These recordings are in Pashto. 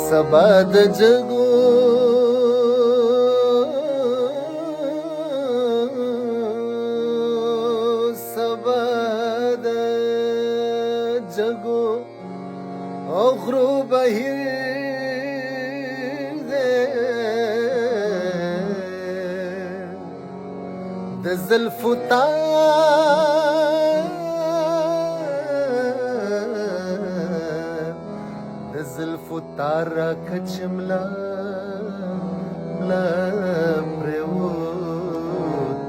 سبا د جګو سبا د جګو او غرو بهیر دې د زلفو زلفو تار را کچملا لا پریو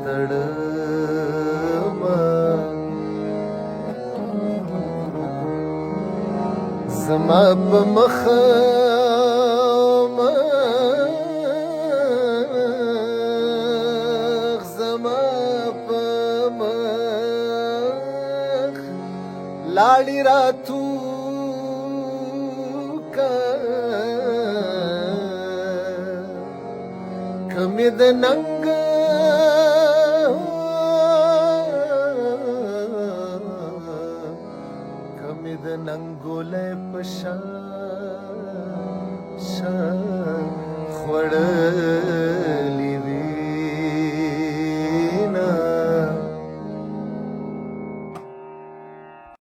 تړما زما په مخ زما په مخ لاړی راتو کمی د ننګ کمی د ننګولې پشان شان خوړ